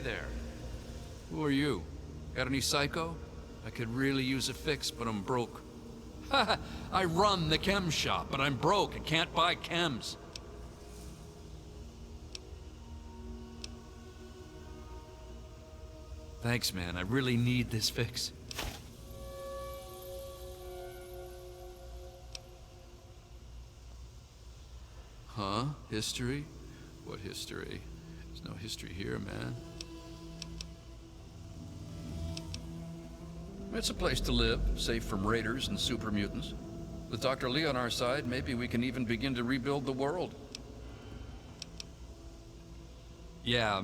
there. Who are you? Got any psycho? I could really use a fix, but I'm broke. Haha, I run the chem shop, but I'm broke. I can't buy chems. Thanks, man. I really need this fix. Huh? History? What history? There's no history here, man. It's a place to live, safe from raiders and super mutants. With Dr. Lee on our side, maybe we can even begin to rebuild the world. Yeah.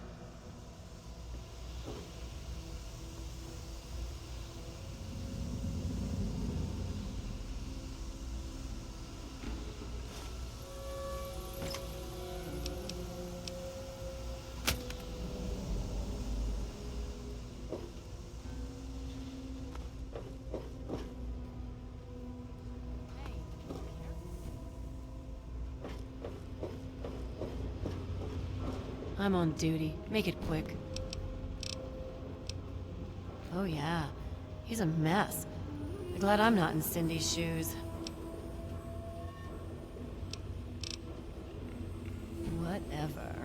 I'm on duty. Make it quick. Oh yeah, he's a mess. Glad I'm not in Cindy's shoes. Whatever.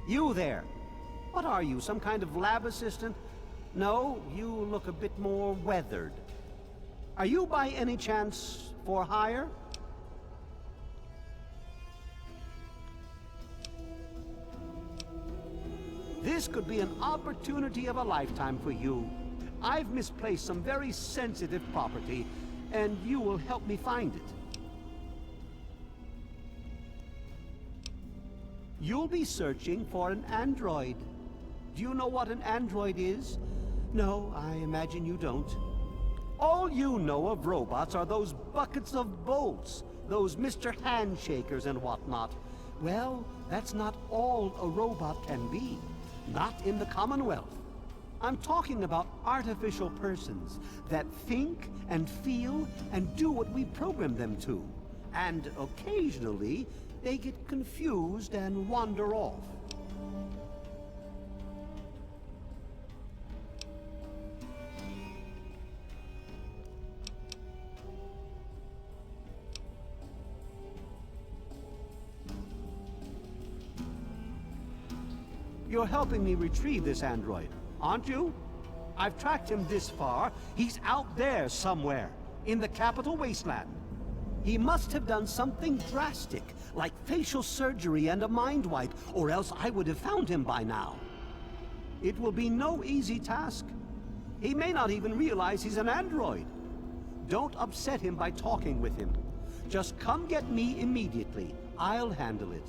You there! What are you, some kind of lab assistant? No, you look a bit more weathered. Are you by any chance for hire? This could be an opportunity of a lifetime for you. I've misplaced some very sensitive property, and you will help me find it. You'll be searching for an android. Do you know what an android is? No, I imagine you don't. All you know of robots are those buckets of bolts, those Mr. Handshakers and whatnot. Well, that's not all a robot can be. Not in the Commonwealth. I'm talking about artificial persons that think and feel and do what we program them to. And occasionally, they get confused and wander off. You're helping me retrieve this android, aren't you? I've tracked him this far. He's out there somewhere, in the capital wasteland. He must have done something drastic, like facial surgery and a mind wipe, or else I would have found him by now. It will be no easy task. He may not even realize he's an android. Don't upset him by talking with him. Just come get me immediately. I'll handle it.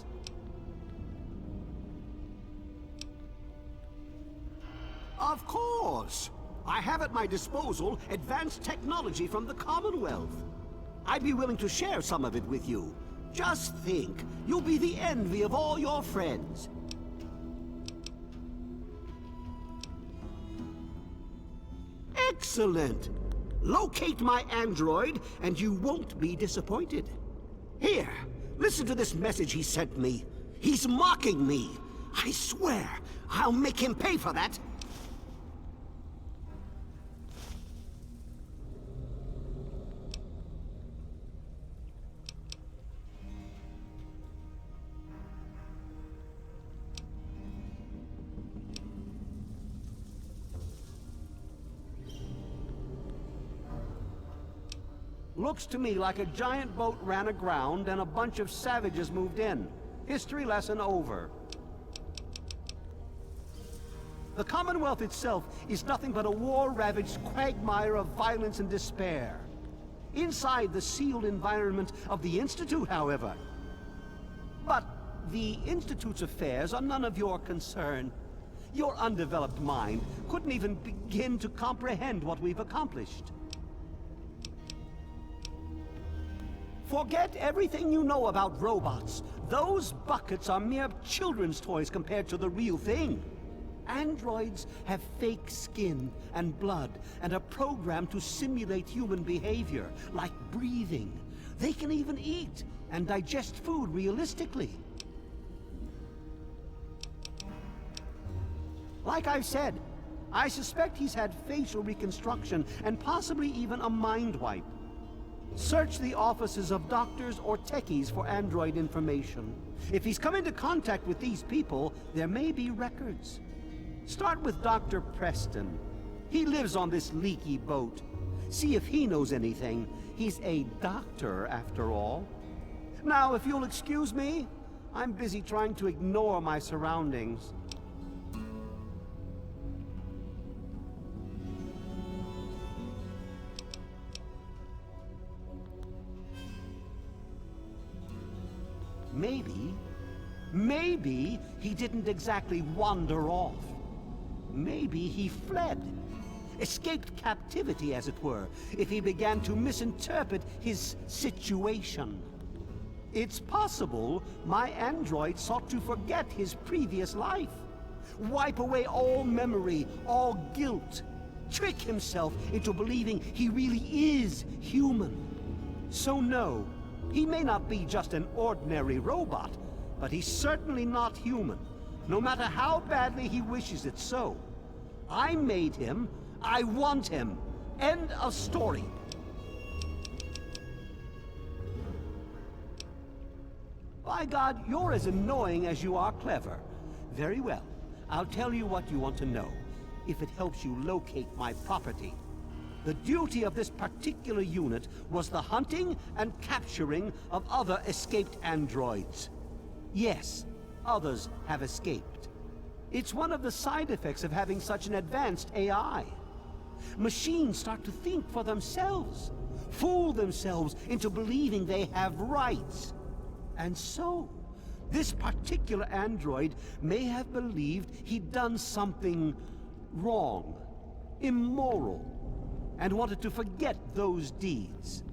Of course! I have at my disposal advanced technology from the Commonwealth. I'd be willing to share some of it with you. Just think, you'll be the envy of all your friends. Excellent! Locate my android, and you won't be disappointed. Here, listen to this message he sent me. He's mocking me. I swear, I'll make him pay for that. Looks to me like a giant boat ran aground and a bunch of savages moved in. History lesson over. The Commonwealth itself is nothing but a war-ravaged quagmire of violence and despair. Inside the sealed environment of the Institute, however. But the Institute's affairs are none of your concern. Your undeveloped mind couldn't even begin to comprehend what we've accomplished. Forget everything you know about robots. Those buckets are mere children's toys compared to the real thing. Androids have fake skin and blood and are programmed to simulate human behavior, like breathing. They can even eat and digest food realistically. Like I've said, I suspect he's had facial reconstruction and possibly even a mind wipe. Search the offices of doctors or techies for android information. If he's come into contact with these people, there may be records. Start with Dr. Preston. He lives on this leaky boat. See if he knows anything. He's a doctor, after all. Now, if you'll excuse me, I'm busy trying to ignore my surroundings. Maybe he didn't exactly wander off. Maybe he fled. Escaped captivity, as it were, if he began to misinterpret his situation. It's possible my android sought to forget his previous life. Wipe away all memory, all guilt. Trick himself into believing he really is human. So no, he may not be just an ordinary robot, but he's certainly not human, no matter how badly he wishes it so. I made him. I want him. End of story. By God, you're as annoying as you are clever. Very well. I'll tell you what you want to know, if it helps you locate my property. The duty of this particular unit was the hunting and capturing of other escaped androids. Yes, others have escaped. It's one of the side effects of having such an advanced AI. Machines start to think for themselves, fool themselves into believing they have rights. And so, this particular android may have believed he'd done something wrong, immoral, and wanted to forget those deeds.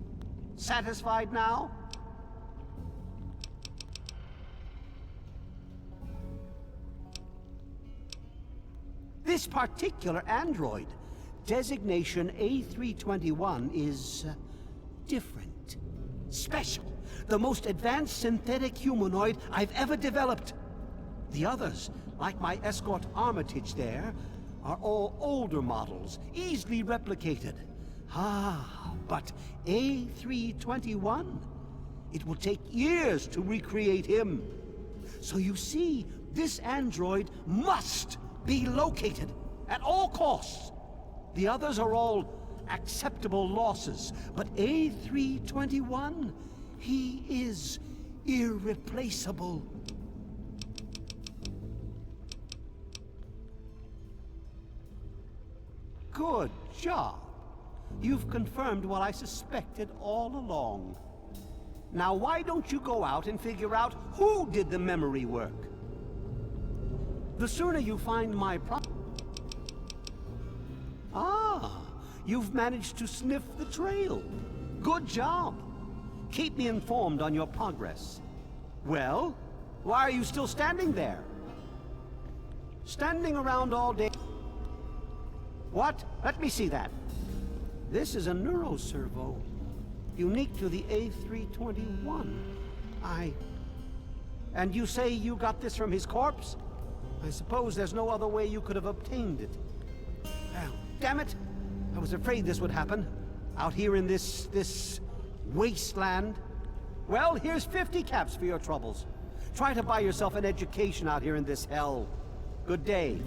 Satisfied now? This particular android, designation A321, is different, special, the most advanced synthetic humanoid I've ever developed. The others, like my escort Armitage there, are all older models, easily replicated. But A321? It will take years to recreate him. So you see, this android must be located at all costs. The others are all acceptable losses, but A321, he is irreplaceable. Good job. You've confirmed what I suspected all along. Now why don't you go out and figure out who did the memory work? The sooner you find my you've managed to sniff the trail. Good job. Keep me informed on your progress. Well, why are you still standing there? Standing around all day? What? Let me see that. This is a neuroservo, unique to the A321. And you say you got this from his corpse? I suppose there's no other way you could have obtained it. Well, damn it! I was afraid this would happen. Out here in this wasteland. Well, here's 50 caps for your troubles. Try to buy yourself an education out here in this hell. Good day.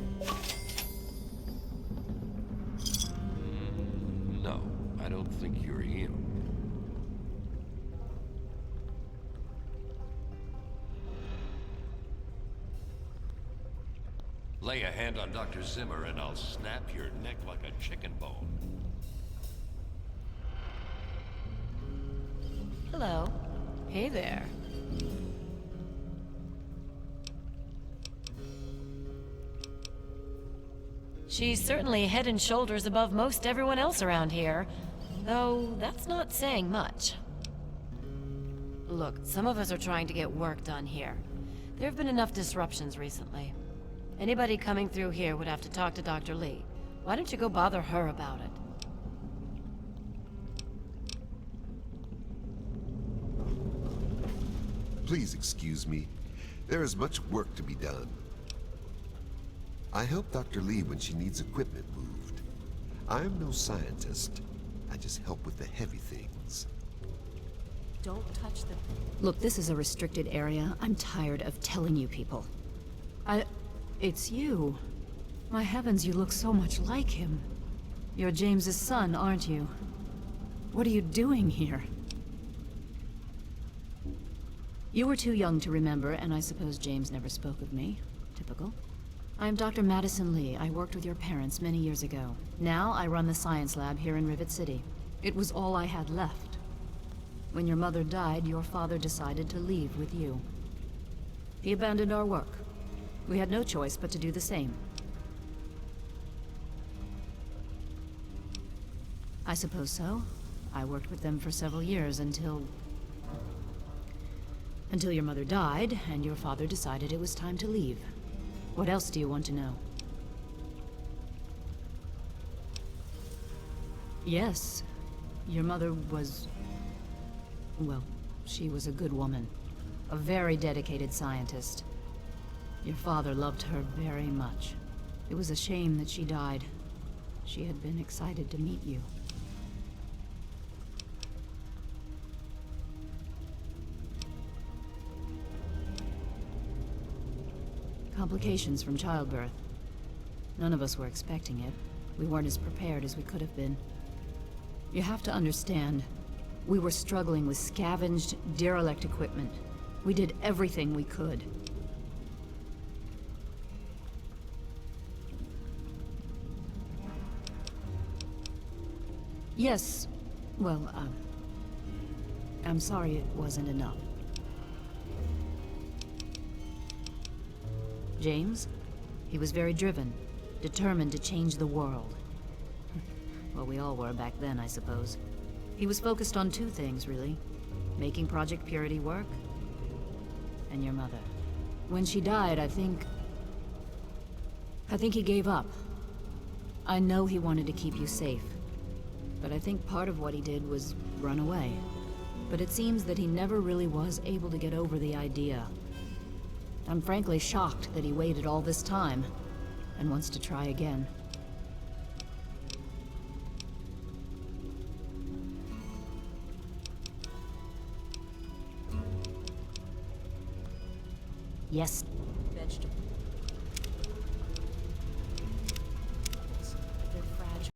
No, I don't think you're him. Lay a hand on Dr. Zimmer and I'll snap your neck like a chicken bone. Hello. Hey there. She's certainly head and shoulders above most everyone else around here, though that's not saying much. Look, some of us are trying to get work done here. There have been enough disruptions recently. Anybody coming through here would have to talk to Dr. Lee. Why don't you go bother her about it? Please excuse me. There is much work to be done. I help Dr. Lee when she needs equipment moved. I am no scientist. I just help with the heavy things. Don't touch the... Look, this is a restricted area. I'm tired of telling you people. It's you. My heavens, you look so much like him. You're James's son, aren't you? What are you doing here? You were too young to remember, and I suppose James never spoke of me. Typical. I am Dr. Madison Lee. I worked with your parents many years ago. Now I run the science lab here in Rivet City. It was all I had left. When your mother died, your father decided to leave with you. He abandoned our work. We had no choice but to do the same. I suppose so. I worked with them for several years until your mother died, and your father decided it was time to leave. What else do you want to know? Yes. Your mother was... well, she was a good woman. A very dedicated scientist. Your father loved her very much. It was a shame that she died. She had been excited to meet you. Complications from childbirth. None of us were expecting it. We weren't as prepared as we could have been. You have to understand, we were struggling with scavenged, derelict equipment. We did everything we could. Yes, well, I'm sorry it wasn't enough. James? He was very driven, determined to change the world. Well, we all were back then, I suppose. He was focused on two things, really. Making Project Purity work, and your mother. When she died, I think he gave up. I know he wanted to keep you safe, but I think part of what he did was run away. But it seems that he never really was able to get over the idea. I'm frankly shocked that he waited all this time, and wants to try again. Yes, vegetable.